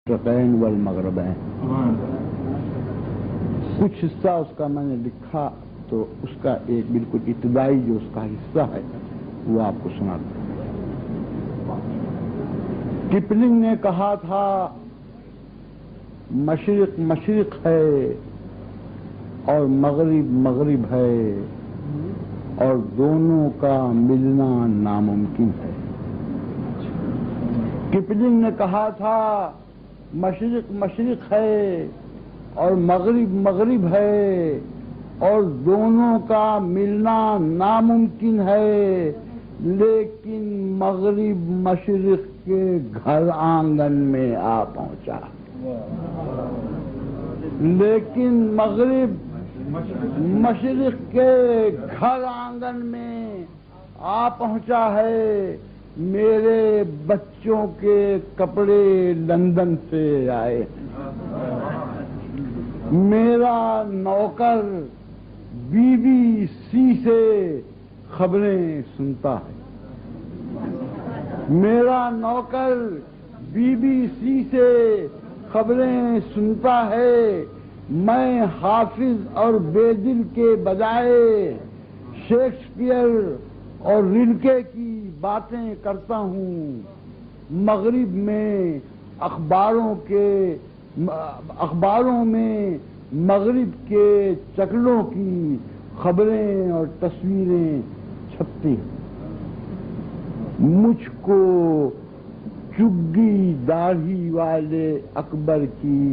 مشرقین والمغربین. کچھ حصہ اس کا میں نے لکھا تو اس کا ایک بالکل ابتدائی جو اس کا حصہ ہے وہ آپ کو سناتا ہوں. کپلنگ نے کہا تھا مشرق مشرق ہے اور مغرب مغرب ہے اور دونوں کا ملنا ناممکن ہے. کپلنگ نے کہا تھا مشرق مشرق ہے اور مغرب مغرب ہے اور دونوں کا ملنا ناممکن ہے، لیکن مغرب مشرق کے گھر آنگن میں آ پہنچا. لیکن مغرب مشرق کے گھر آنگن میں آ پہنچا ہے. میرے بچوں کے کپڑے لندن سے آئے. میرا نوکر بی بی سی سے خبریں سنتا ہے. میرا نوکر بی بی سی سے خبریں سنتا ہے. میں حافظ اور بے دل کے بجائے شیکسپیئر اور ریلکے کی باتیں کرتا ہوں. مغرب میں اخباروں میں مغرب کے چکلوں کی خبریں اور تصویریں چھپتی ہیں. مجھ کو چگی داڑھی والے اکبر کی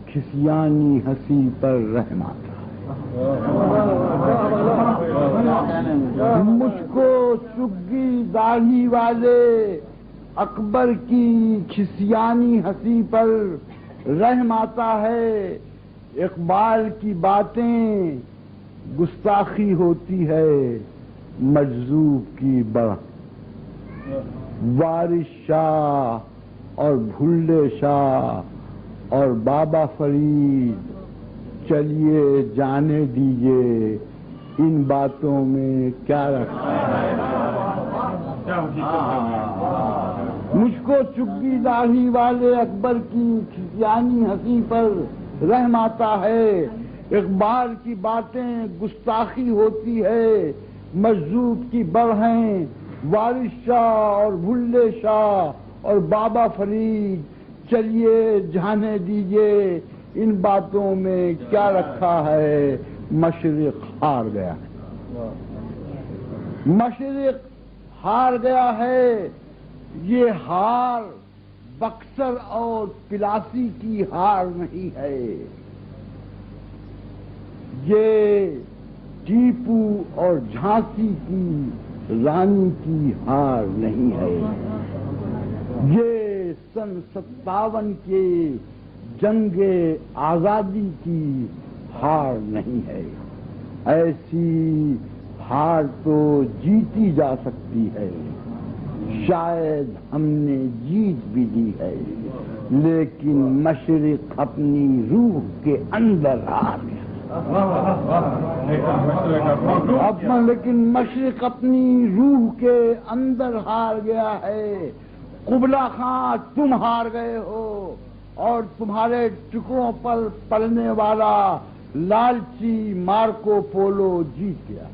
کھسیانی ہنسی پر رحم آتا ہے. مجھ کو چگی داڑھی والے اکبر کی کھسیانی ہنسی پر رحم آتا ہے. اقبال کی باتیں گستاخی ہوتی ہے، مجذوب کی بڑھ. وارث شاہ اور بھلے شاہ اور بابا فرید چلیے جانے دیجیے، ان باتوں میں کیا رکھا ہے. مجھ کو چگی داڑھی والے اکبر کی کھسیانی ہنسی پر رحم آتا ہے. اقبال کی باتیں گستاخی ہوتی ہے، مجذوب کی بڑھ ہیں. وارث شاہ اور بھلے شاہ اور بابا فرید چلیے جانے دیجیے، ان باتوں میں کیا رکھا ہے. مشرق ہار گیا ہے. مشرق ہار گیا ہے. یہ ہار بکسر اور پلاسی کی ہار نہیں ہے. یہ ٹیپو اور جھانسی کی رانی کی ہار نہیں ہے. یہ سن 57 کے جنگ آزادی کی ہار نہیں ہے. ایسی ہار تو جیتی جا سکتی ہے، شاید ہم نے جیت بھی دی ہے، لیکن مشرق اپنی روح کے اندر ہار گیا. لیکن مشرق اپنی روح کے اندر ہار گیا ہے. قبلہ خاں تم ہار گئے ہو اور تمہارے ٹکڑوں پر پلنے والا لالچی مارکو پولو جیت گیا.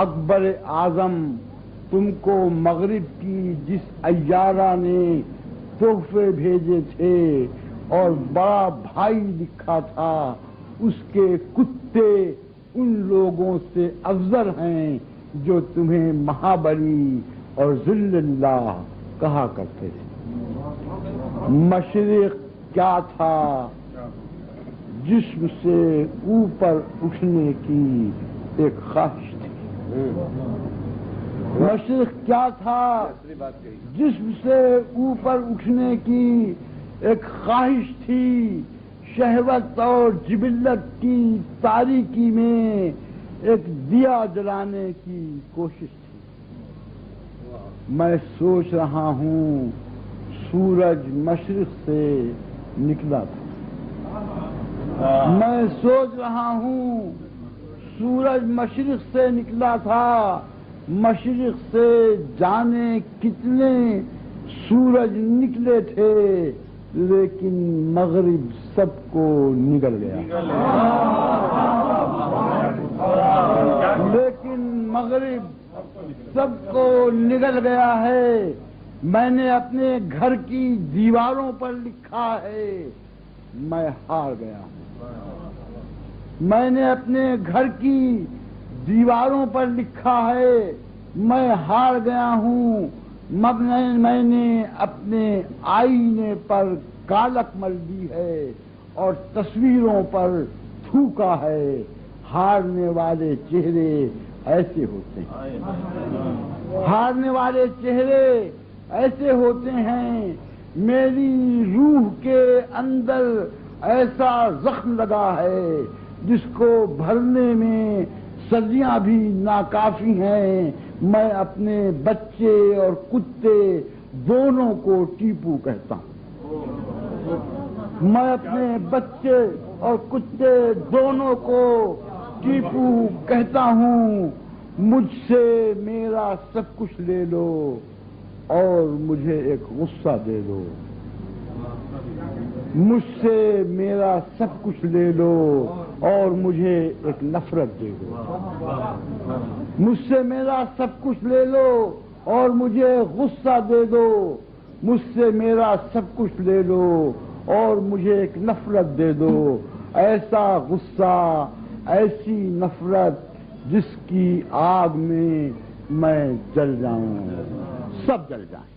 اکبر اعظم تم کو مغرب کی جس ایارہ نے تحفے بھیجے تھے اور بڑا بھائی لکھا تھا، اس کے کتے ان لوگوں سے افضل ہیں جو تمہیں مہابلی اور ذل اللہ کہا کرتے تھے. مشرق کیا تھا؟ جسم سے اوپر اٹھنے کی ایک خواہش تھی. مشرق کیا تھا؟ جسم سے اوپر اٹھنے کی ایک خواہش تھی. شہوت اور جبلت کی تاریکی میں ایک دیا جلانے کی کوشش تھی. میں سوچ رہا ہوں سورج مشرق سے نکلا تھا. میں سوچ رہا ہوں سورج مشرق سے نکلا تھا. مشرق سے جانے کتنے سورج نکلے تھے لیکن مغرب سب کو نگل گیا، لیکن مغرب سب کو نگل گیا ہے۔ میں نے اپنے گھر کی دیواروں پر لکھا ہے میں ہار گیا ہوں، میں نے اپنے گھر کی دیواروں پر لکھا ہے میں ہار گیا ہوں، میں نے اپنے آئینے پر کالک مل دی ہے اور تصویروں پر تھوکا ہے۔ ہارنے والے چہرے ایسے ہوتے ہیں، ہارنے والے چہرے ایسے ہوتے ہیں۔ میری روح کے اندر ایسا زخم لگا ہے جس کو بھرنے میں صدیاں بھی ناکافی ہیں۔ میں اپنے بچے اور کتے دونوں کو ٹیپو کہتا ہوں، میں اپنے بچے اور کتے دونوں کو ٹیپو کہتا ہوں۔ مجھ سے میرا سب کچھ لے لو اور مجھے ایک غصہ دے دو، مجھ سے میرا سب کچھ لے لو اور مجھے ایک نفرت دے دو، مجھ سے میرا سب کچھ لے لو اور مجھے غصہ دے دو، مجھ سے میرا سب کچھ لے لو اور مجھے ایک نفرت دے دو۔ ایسا غصہ، ایسی نفرت جس کی آگ میں میں جل جاؤں، سب جل جائیں۔